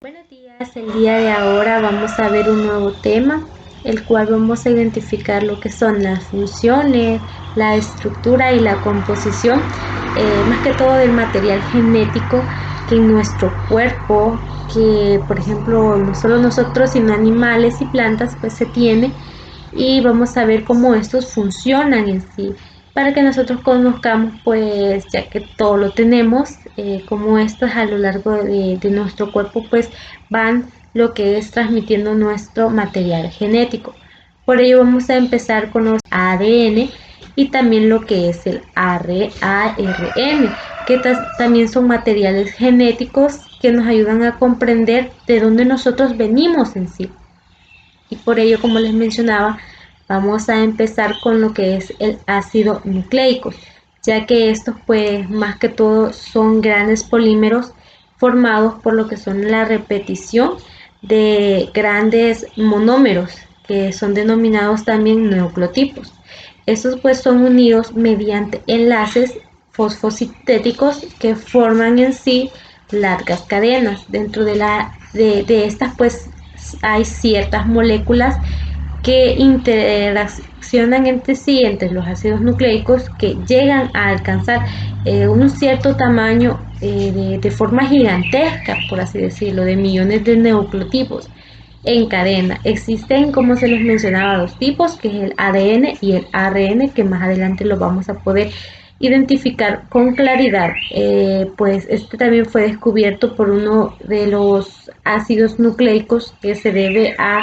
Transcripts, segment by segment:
Buenos días, el día de ahora vamos a ver un nuevo tema, el cual vamos a identificar lo que son las funciones, la estructura y la composición, más que todo del material genético que en nuestro cuerpo, que por ejemplo no solo nosotros sino animales y plantas pues se tiene, y vamos a ver cómo estos funcionan en sí para que nosotros conozcamos, pues ya que todo lo tenemos, como estos a lo largo de nuestro cuerpo pues van lo que es transmitiendo nuestro material genético. Por ello vamos a empezar con los ADN y también lo que es el ARN, que también son materiales genéticos que nos ayudan a comprender de dónde nosotros venimos en sí. Y por ello, como les mencionaba, vamos a empezar con lo que es el ácido nucleico, ya que estos pues más que todo son grandes polímeros formados por lo que son la repetición de grandes monómeros, que son denominados también nucleotipos. Estos pues son unidos mediante enlaces fosfosintéticos que forman en sí largas cadenas. Dentro de estas pues hay ciertas moléculas que interaccionan entre sí, entre los ácidos nucleicos, que llegan a alcanzar un cierto tamaño de forma gigantesca, por así decirlo, de millones de nucleotipos en cadena. Existen, como se les mencionaba, dos tipos, que es el ADN y el ARN, que más adelante lo vamos a poder identificar con claridad. Pues este también fue descubierto por uno de los ácidos nucleicos que se debe a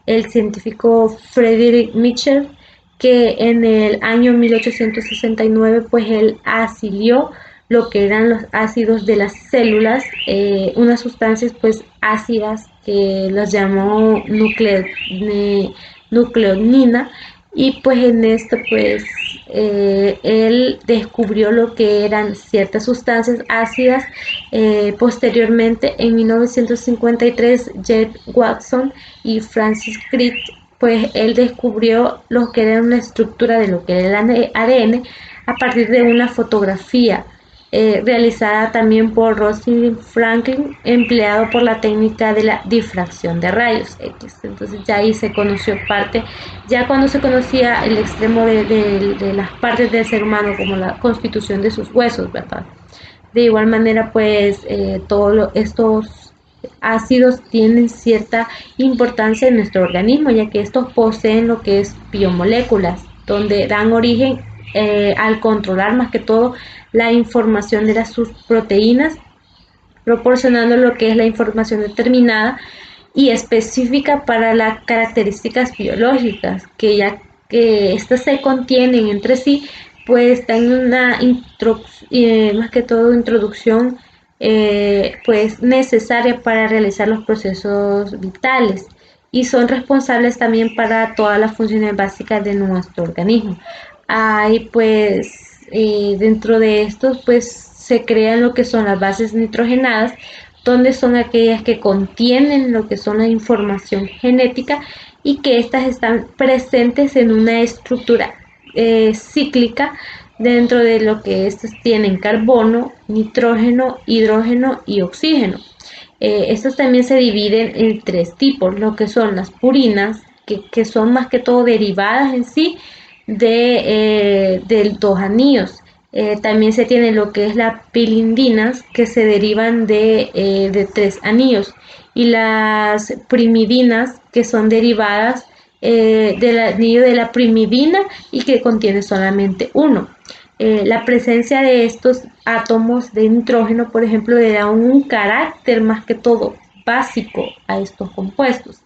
el científico Frederick Mitchell, que en el año 1869 pues él asilió lo que eran los ácidos de las células, unas sustancias pues ácidas que las llamó nucleonina, y pues en esto pues él descubrió lo que eran ciertas sustancias ácidas. Posteriormente en 1953 Jeff Watson y Francis Crick pues él descubrió lo que era una estructura de lo que era el ADN a partir de una fotografía realizada también por Rosalind Franklin, empleado por la técnica de la difracción de rayos X. Entonces ya ahí se conoció parte, ya cuando se conocía el extremo de las partes del ser humano como la constitución de sus huesos, ¿verdad? De igual manera, pues todos estos ácidos tienen cierta importancia en nuestro organismo, ya que estos poseen lo que es biomoléculas, donde dan origen al controlar más que todo la información de sus proteínas, proporcionando lo que es la información determinada y específica para las características biológicas, que ya que estas se contienen entre sí, pues están en una más que todo introducción pues necesaria para realizar los procesos vitales, y son responsables también para todas las funciones básicas de nuestro organismo. Hay pues dentro de estos pues se crean lo que son las bases nitrogenadas, donde son aquellas que contienen lo que son la información genética, y que estas están presentes en una estructura cíclica, dentro de lo que estos tienen carbono, nitrógeno, hidrógeno y oxígeno. Estos también se dividen en tres tipos, lo que son las purinas, que son más que todo derivadas en sí de dos anillos. También se tiene lo que es las pilindinas, que se derivan de tres anillos, y las primidinas, que son derivadas del anillo de la primidina y que contiene solamente uno. La presencia de estos átomos de nitrógeno, por ejemplo, le da un carácter más que todo básico a estos compuestos,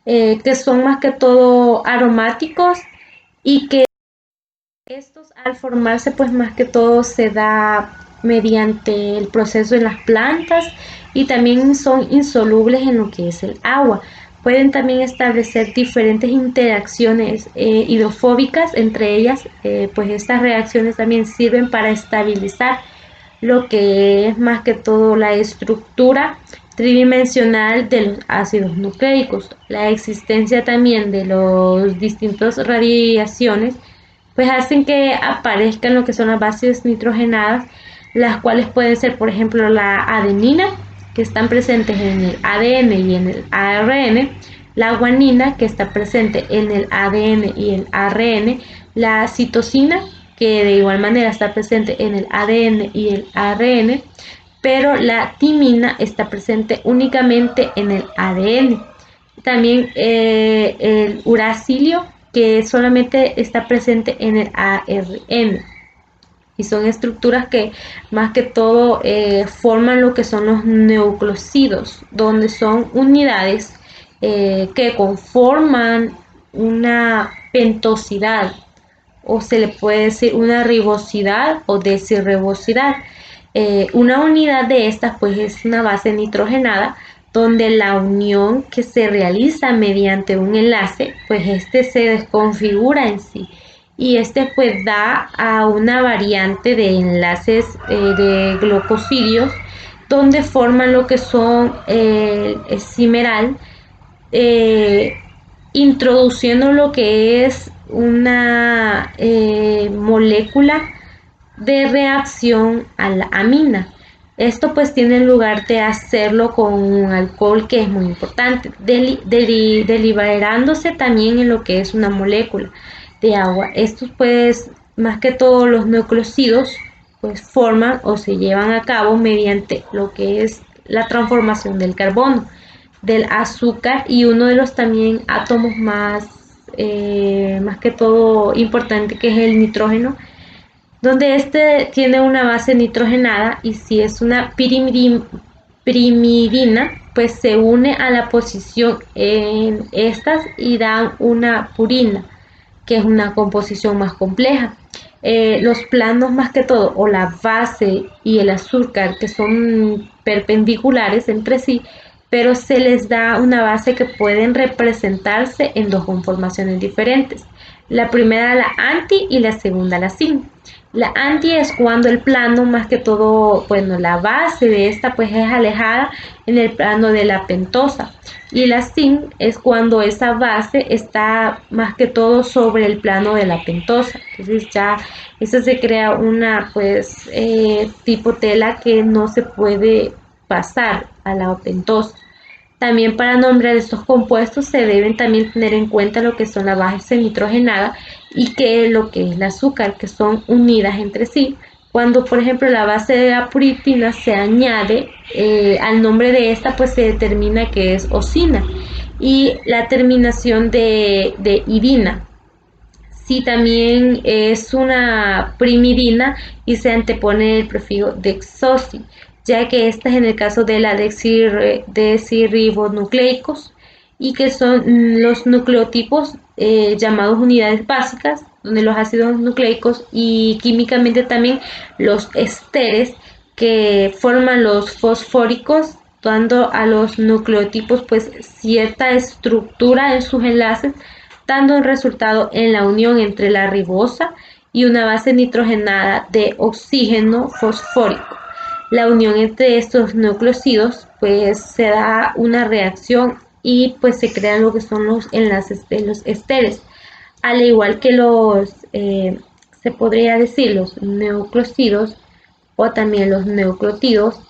que son más que todo aromáticos, y que estos al formarse pues más que todo se da mediante el proceso de las plantas, y también son insolubles en lo que es el agua. Pueden también establecer diferentes interacciones hidrofóbicas entre ellas, pues estas reacciones también sirven para estabilizar lo que es más que todo la estructura tridimensional de los ácidos nucleicos. La existencia también de los distintos radiaciones pues hacen que aparezcan lo que son las bases nitrogenadas, las cuales pueden ser, por ejemplo, la adenina, que están presentes en el ADN y en el ARN, la guanina, que está presente en el ADN y el ARN, la citosina, que de igual manera está presente en el ADN y el ARN, pero la timina está presente únicamente en el ADN. También el uracilio, que solamente está presente en el ARN. Y son estructuras que más que todo forman lo que son los nucleócidos, donde son unidades que conforman una pentosidad, o se le puede decir una ribosidad o desirribosidad. Una unidad de estas pues es una base nitrogenada, donde la unión que se realiza mediante un enlace, pues este se desconfigura en sí, y este pues da a una variante de enlaces de glucosidios, donde forman lo que son el cimeral, eh, introduciendo lo que es una molécula de reacción a la amina. Esto pues tiene lugar de hacerlo con un alcohol, que es muy importante, deliberándose también en lo que es una molécula de agua. Estos pues más que todos los nucleócidos pues forman o se llevan a cabo mediante lo que es la transformación del carbono, del azúcar y uno de los también átomos más que todo importante, que es el nitrógeno, donde este tiene una base nitrogenada, y si es una pirimidina, pues se une a la posición en estas y dan una purina, que es una composición más compleja. Los planos más que todo, o la base y el azúcar, que son perpendiculares entre sí, pero se les da una base que pueden representarse en dos conformaciones diferentes. La primera la anti y la segunda la sin. La anti es cuando el plano, más que todo, bueno, la base de esta pues es alejada en el plano de la pentosa, y la sin es cuando esa base está más que todo sobre el plano de la pentosa. Entonces ya eso se crea una pues tipo tela que no se puede pasar a la pentosa. También para nombrar estos compuestos se deben también tener en cuenta lo que son la base nitrogenada y que lo que es el azúcar, que son unidas entre sí. Cuando, por ejemplo, la base de la puritina se añade al nombre de esta, pues se determina que es osina, y la terminación de idina. Si también es una primidina y se antepone el prefijo dexosi, ya que esta es en el caso de la desirribonucleicos, y que son los nucleotipos llamados unidades básicas, donde los ácidos nucleicos y químicamente también los esteres que forman los fosfóricos, dando a los nucleotipos pues cierta estructura en sus enlaces, dando un resultado en la unión entre la ribosa y una base nitrogenada de oxígeno fosfórico. La unión entre estos nucleócidos pues se da una reacción y pues se crean lo que son los enlaces de los esteres, al igual que se podría decir los nucleócidos o también los nucleótidos.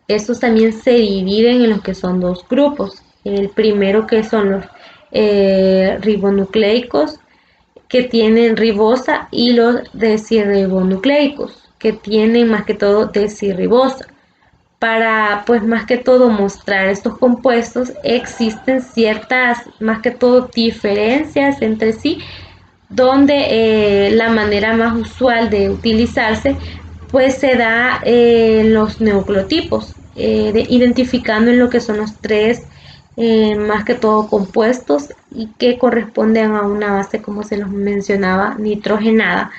Estos también se dividen en los que son dos grupos. El primero, que son los ribonucleicos, que tienen ribosa, y los desirribonucleicos, que tienen más que todo desirribosa. Para pues más que todo mostrar estos compuestos existen ciertas más que todo diferencias entre sí, donde la manera más usual de utilizarse pues se da en los nucleotipos, identificando en lo que son los tres más que todo compuestos, y que corresponden a una base, como se los mencionaba, nitrogenada,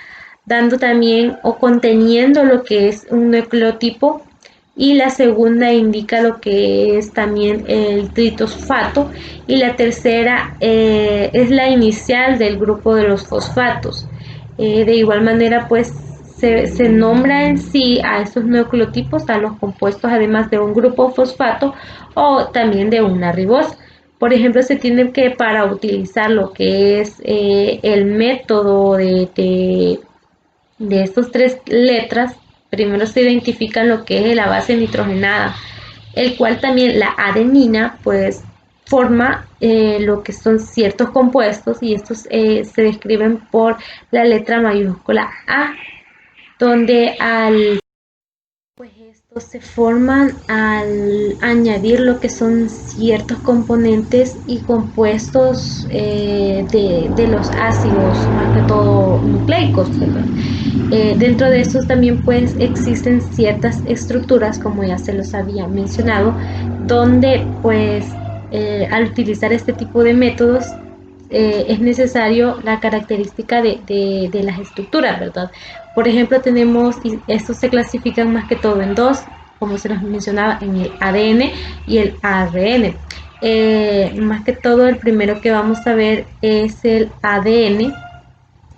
dando también o conteniendo lo que es un nucleotipo, y la segunda indica lo que es también el tritosfato, y la tercera es la inicial del grupo de los fosfatos. De igual manera pues se nombra en sí a estos nucleotipos, a los compuestos, además de un grupo fosfato o también de una ribosa. Por ejemplo, se tiene que, para utilizar lo que es el método de estas tres letras, primero se identifican lo que es la base nitrogenada, el cual también la adenina pues forma lo que son ciertos compuestos, y estos se describen por la letra mayúscula A, donde pues estos se forman al añadir lo que son ciertos componentes y compuestos de los ácidos, más que todo nucleicos, ¿verdad? Dentro de estos también pues existen ciertas estructuras, como ya se los había mencionado, donde pues al utilizar este tipo de métodos es necesario la característica de las estructuras, ¿verdad? Por ejemplo, tenemos, y estos se clasifican más que todo en dos, como se los mencionaba, en el ADN y el ARN. Más que todo, el primero que vamos a ver es el ADN,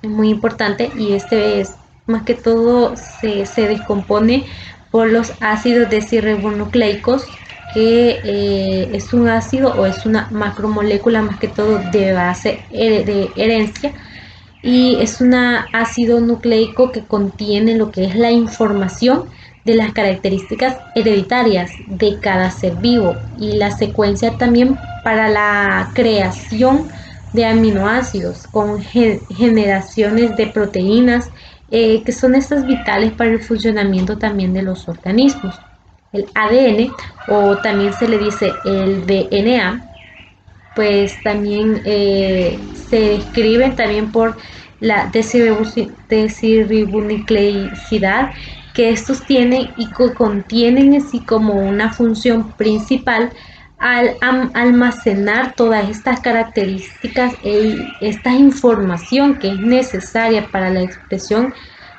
es muy importante, y este es más que todo se descompone por los ácidos desoxirribonucleicos, que es un ácido o es una macromolécula más que todo de base de herencia, y es un ácido nucleico que contiene lo que es la información de las características hereditarias de cada ser vivo, y la secuencia también para la creación de aminoácidos con generaciones de proteínas, que son estas vitales para el funcionamiento también de los organismos. El ADN, o también se le dice el DNA, pues también se describen también por la desirribonucleicidad, que estos tienen y contienen así como una función principal al almacenar todas estas características e esta información que es necesaria para la expresión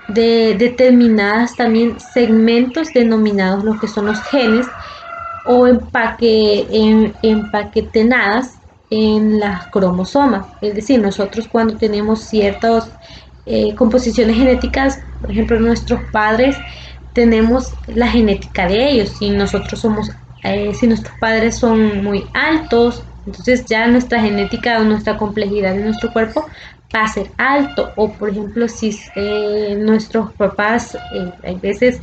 de determinadas también segmentos denominados lo que son los genes, o empaquetenadas en las cromosomas. Es decir, nosotros cuando tenemos ciertas composiciones genéticas, por ejemplo, nuestros padres, tenemos la genética de ellos. Si nosotros somos, si nuestros padres son muy altos, entonces ya nuestra genética o nuestra complejidad de nuestro cuerpo va a ser alto. O por ejemplo, si nuestros papás hay veces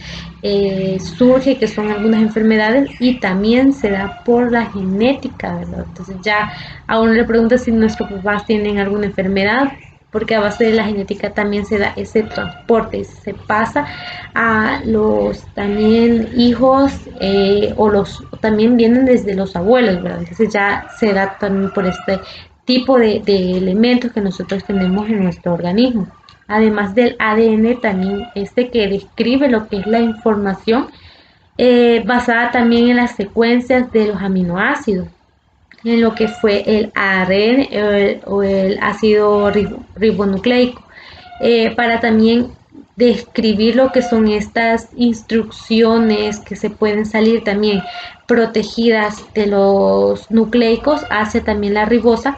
surge que son algunas enfermedades, y también se da por la genética, ¿verdad? Entonces ya a uno le pregunta si nuestros papás tienen alguna enfermedad, porque a base de la genética también se da ese transporte, se pasa a los también hijos, o los también vienen desde los abuelos, ¿verdad? Entonces ya se da también por este tipo de elementos que nosotros tenemos en nuestro organismo. Además del ADN, también este que describe lo que es la información, basada también en las secuencias de los aminoácidos, en lo que fue el ARN o el ácido ribonucleico, para también describir lo que son estas instrucciones que se pueden salir también protegidas de los nucleicos hacia también la ribosa,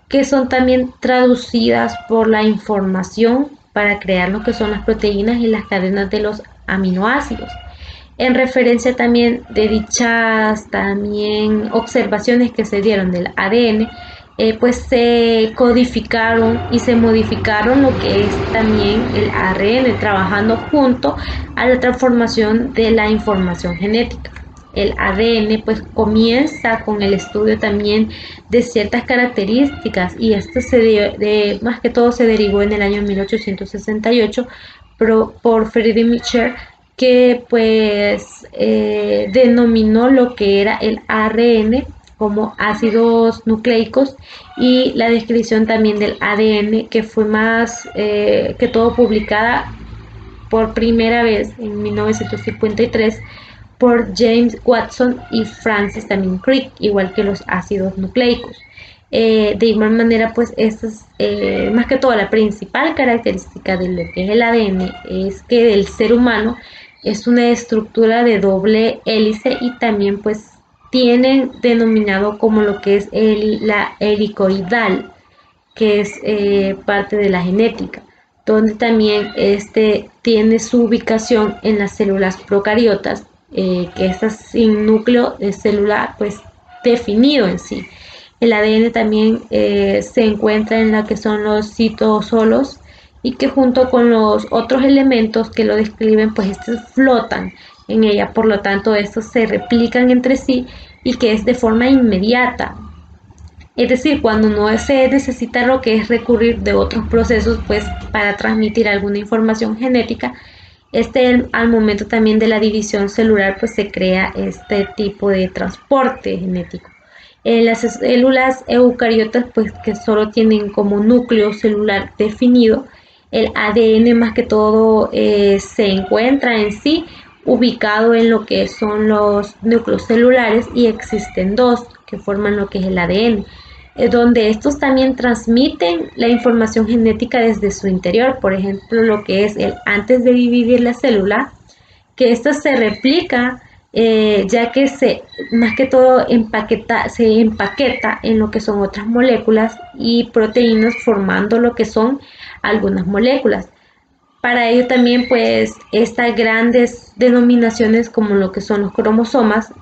que son también traducidas por la información para crear lo que son las proteínas y las cadenas de los aminoácidos. En referencia también de dichas también observaciones que se dieron del ADN, pues se codificaron y se modificaron lo que es también el ARN, trabajando junto a la transformación de la información genética. El ADN pues comienza con el estudio también de ciertas características, y esto más que todo se derivó en el año 1868 por Friedrich Michel, que pues denominó lo que era el ARN como ácidos nucleicos, y la descripción también del ADN, que fue más que todo publicada por primera vez en 1953 por James Watson y Francis también Crick, igual que los ácidos nucleicos. De igual manera, pues esta es más que todo la principal característica de lo que es el ADN, es que el ser humano es una estructura de doble hélice, y también pues tiene denominado como lo que es la helicoidal, que es parte de la genética, donde también este tiene su ubicación en las células procariotas, que estas sin núcleo celular pues definido en sí. El ADN también se encuentra en la que son los citosolos, y que junto con los otros elementos que lo describen pues estos flotan en ella. Por lo tanto, estos se replican entre sí y que es de forma inmediata. Es decir, cuando no se necesita lo que es recurrir de otros procesos, pues para transmitir alguna información genética, al momento también de la división celular, pues se crea este tipo de transporte genético. En las células eucariotas, pues que solo tienen como núcleo celular definido, el ADN más que todo se encuentra en sí ubicado en lo que son los núcleos celulares y existen dos que forman lo que es el ADN, donde estos también transmiten la información genética desde su interior, por ejemplo, lo que es el antes de dividir la célula, que esta se replica ya que más que todo se empaqueta en lo que son otras moléculas y proteínas formando lo que son algunas moléculas. Para ello también pues estas grandes denominaciones como lo que son los cromosomas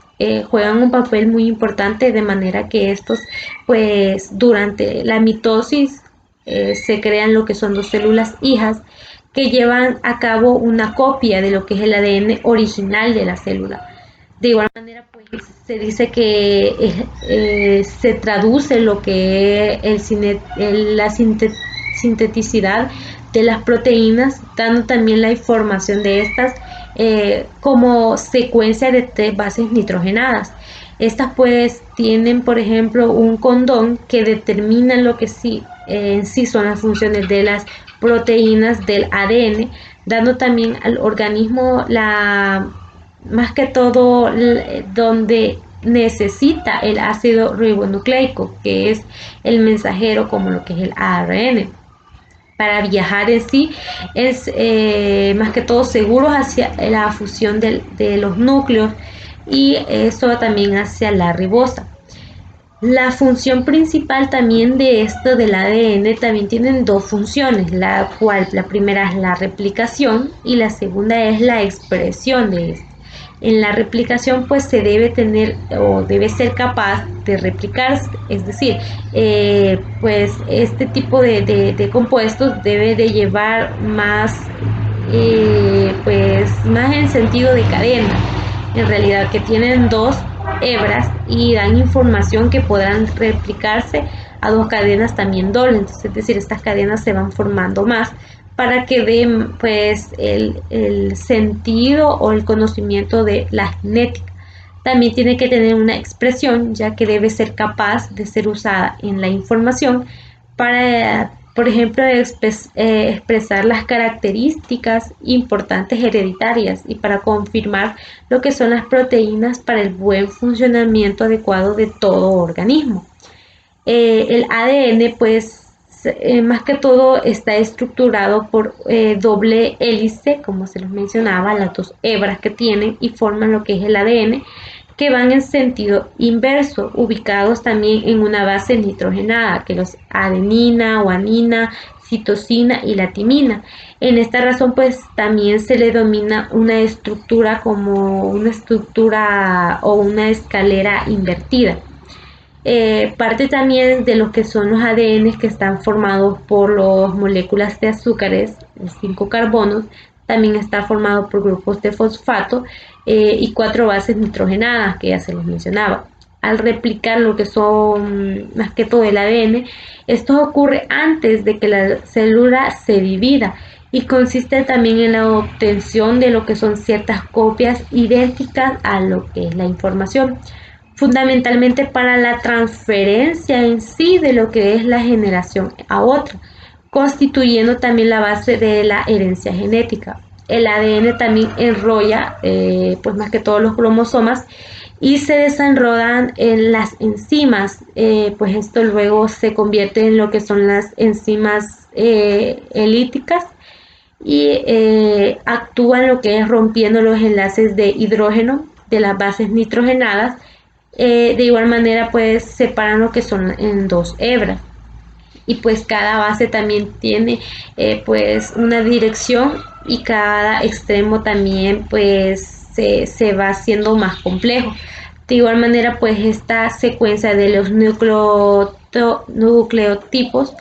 juegan un papel muy importante, de manera que estos pues durante la mitosis se crean lo que son dos células hijas que llevan a cabo una copia de lo que es el ADN original de la célula. De igual manera, pues se dice que se traduce lo que es la sinteticidad de las proteínas, dando también la información de estas como secuencia de tres bases nitrogenadas. Estas pues tienen, por ejemplo, un condón que determina lo que sí, en sí son las funciones de las proteínas del ADN, dando también al organismo más que todo donde necesita el ácido ribonucleico, que es el mensajero como lo que es el ARN. Para viajar en sí es más que todo seguro hacia la fusión de los núcleos y eso también hacia la ribosa. La función principal también de esto del ADN también tienen dos funciones, la primera es la replicación y la segunda es la expresión de esto. En la replicación pues se debe tener o debe ser capaz de replicarse, es decir, pues este tipo de compuestos debe de llevar más, pues más en sentido de cadena, en realidad que tienen dos hebras y dan información que podrán replicarse a dos cadenas también dobles. Entonces, es decir, estas cadenas se van formando más para que den pues el sentido o el conocimiento de la genética. También tiene que tener una expresión, ya que debe ser capaz de ser usada en la información para, por ejemplo, expresar las características importantes hereditarias y para confirmar lo que son las proteínas para el buen funcionamiento adecuado de todo organismo. El ADN, pues, más que todo está estructurado por doble hélice, como se les mencionaba, las dos hebras que tienen y forman lo que es el ADN, que van en sentido inverso, ubicados también en una base nitrogenada, que los adenina, guanina, citosina y la timina. En esta razón, pues también se le denomina una estructura como una estructura o una escalera invertida. Parte también de lo que son los ADN que están formados por las moléculas de azúcares, los 5 carbonos, también está formado por grupos de fosfato y 4 bases nitrogenadas, que ya se les mencionaba. Al replicar lo que son más que todo el ADN, esto ocurre antes de que la célula se divida y consiste también en la obtención de lo que son ciertas copias idénticas a lo que es la información, fundamentalmente para la transferencia en sí de lo que es la generación a otra, constituyendo también la base de la herencia genética. El ADN también enrolla, pues más que todos los cromosomas, y se desenrodan en las enzimas, pues esto luego se convierte en lo que son las enzimas elíticas y actúan lo que es rompiendo los enlaces de hidrógeno de las bases nitrogenadas. De igual manera pues separan lo que son en dos hebras y pues cada base también tiene pues una dirección y cada extremo también pues se va haciendo más complejo. De igual manera pues esta secuencia de los nucleotipos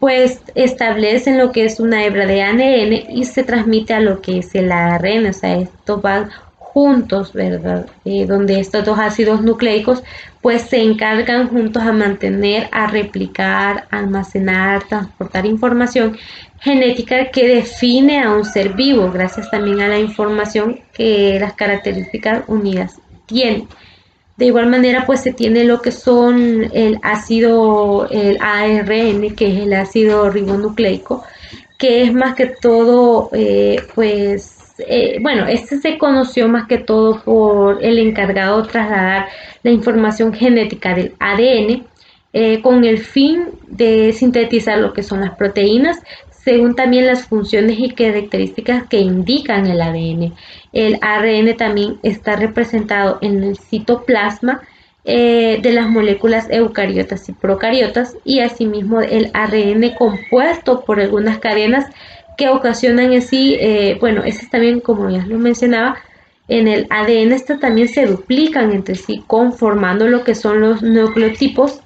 pues establecen lo que es una hebra de ADN y se transmite a lo que es el ARN, o sea, esto va juntos, ¿verdad? Donde estos dos ácidos nucleicos pues se encargan juntos a mantener, a replicar, almacenar, transportar información genética que define a un ser vivo, gracias también a la información que las características unidas tienen. De igual manera, pues se tiene lo que son el ácido, el ARN, que es el ácido ribonucleico, que es más que todo, bueno, este se conoció más que todo por el encargado de trasladar la información genética del ADN con el fin de sintetizar lo que son las proteínas, según también las funciones y características que indican el ADN. El ARN también está representado en el citoplasma de las moléculas eucariotas y procariotas, y asimismo el ARN compuesto por algunas cadenas que ocasionan en sí, bueno, esas también, como ya lo mencionaba, en el ADN estos también se duplican entre sí, conformando lo que son los nucleotipos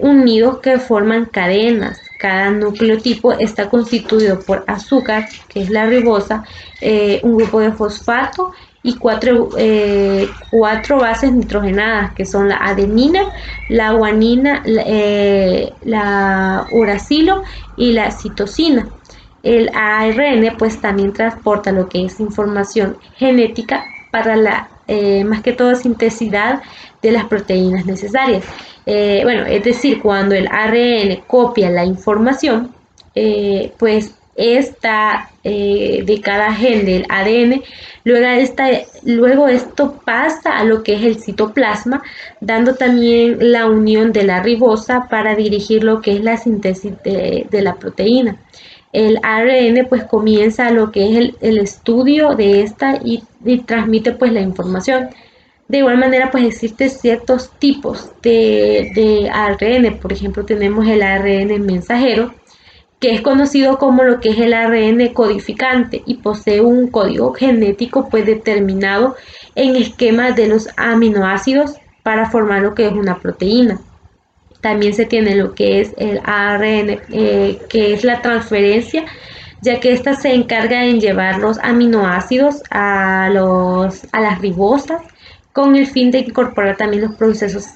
unidos que forman cadenas. Cada nucleotipo está constituido por azúcar, que es la ribosa, un grupo de fosfato y cuatro bases nitrogenadas, que son la adenina, la guanina, la uracilo y la citosina. El ARN pues también transporta lo que es información genética para la más que todo sintesidad de las proteínas necesarias. Bueno, es decir, cuando el ARN copia la información, pues esta de cada gen del ADN, luego esto pasa a lo que es el citoplasma, dando también la unión de la ribosa para dirigir lo que es la síntesis de la proteína. El ARN pues comienza lo que es el estudio de esta y transmite pues la información. De igual manera, pues existen ciertos tipos de ARN. Por ejemplo, tenemos el ARN mensajero, que es conocido como lo que es el ARN codificante y posee un código genético pues determinado en esquemas de los aminoácidos para formar lo que es una proteína. También se tiene lo que es el ARN, que es la transferencia, ya que ésta se encarga en llevar los aminoácidos a las ribosas con el fin de incorporar también los procesos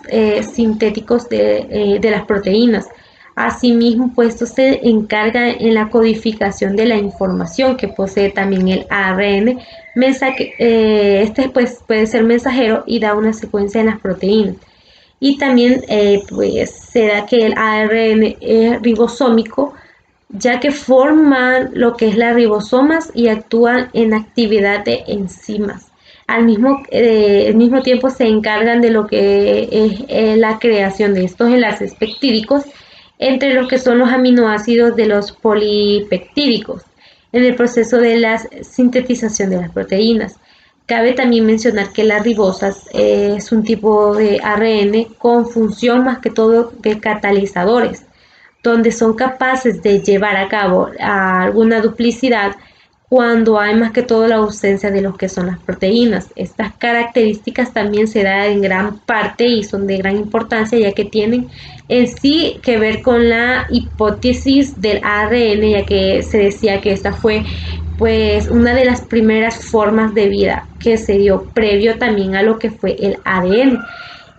sintéticos de las proteínas. Asimismo, pues esto se encarga en la codificación de la información que posee también el ARN. Este pues puede ser mensajero y da una secuencia en las proteínas. Y también pues se da que el ARN es ribosómico, ya que forman lo que es las ribosomas y actúan en actividad de enzimas. Al mismo tiempo se encargan de lo que es la creación de estos enlaces peptídicos entre los que son los aminoácidos de los polipeptídicos en el proceso de la sintetización de las proteínas. Cabe también mencionar que las ribosas es un tipo de ARN con función más que todo de catalizadores, donde son capaces de llevar a cabo alguna duplicidad cuando hay más que todo la ausencia de lo que son las proteínas. Estas características también se dan en gran parte y son de gran importancia, ya que tienen en sí que ver con la hipótesis del ARN, ya que se decía que esta fue pues una de las primeras formas de vida que se dio previo también a lo que fue el ADN,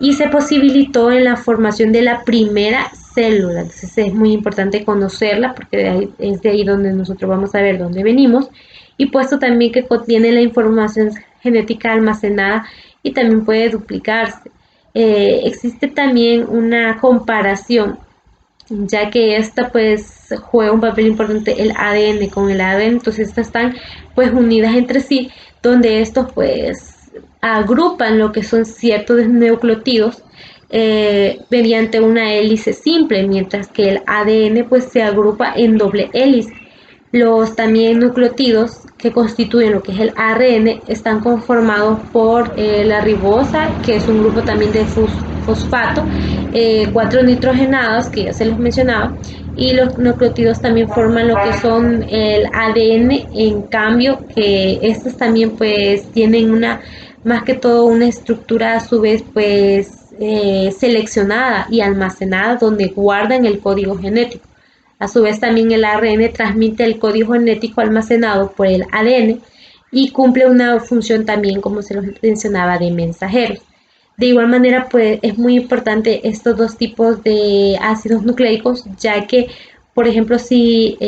y se posibilitó en la formación de la primera célula. Entonces es muy importante conocerla porque es de ahí donde nosotros vamos a ver dónde venimos, y puesto también que contiene la información genética almacenada y también puede duplicarse. Existe también una comparación, ya que esta pues juega un papel importante el ADN con el ARN, entonces estas están pues unidas entre sí, donde estos pues agrupan lo que son ciertos nucleótidos mediante una hélice simple, mientras que el ADN pues se agrupa en doble hélice. Los también nucleótidos que constituyen lo que es el ARN están conformados por la ribosa, que es un grupo también de fosfato, cuatro nitrogenados, que ya se los mencionaba, y los nucleótidos también forman lo que son el ADN, en cambio que estos también pues tienen más que todo una estructura a su vez pues seleccionada y almacenada donde guardan el código genético. A su vez también el ARN transmite el código genético almacenado por el ADN, y cumple una función también, como se los mencionaba, de mensajeros. De igual manera, pues es muy importante estos dos tipos de ácidos nucleicos, ya que, por ejemplo, si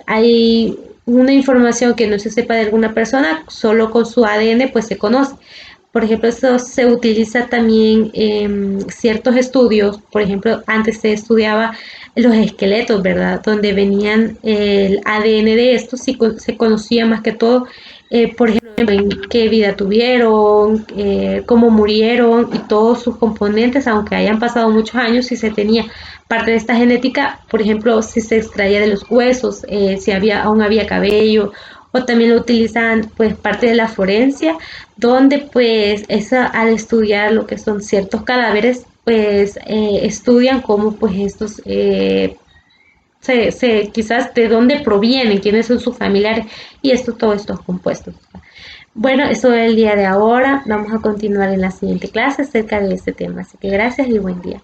hay una información que no se sepa de alguna persona, solo con su ADN pues se conoce. Por ejemplo, esto se utiliza también en ciertos estudios. Por ejemplo, antes se estudiaba los esqueletos, ¿verdad? Donde venían el ADN de estos y se conocía más que todo, por ejemplo, en qué vida tuvieron, cómo murieron y todos sus componentes, aunque hayan pasado muchos años, si se tenía parte de esta genética, por ejemplo, si se extraía de los huesos, si aún había cabello, o también lo utilizan pues parte de la forencia, donde pues al estudiar lo que son ciertos cadáveres, pues estudian cómo pues estos quizás de dónde provienen, quiénes son sus familiares y todos estos compuestos. Bueno, eso es el día de ahora. Vamos a continuar en la siguiente clase acerca de este tema. Así que gracias y buen día.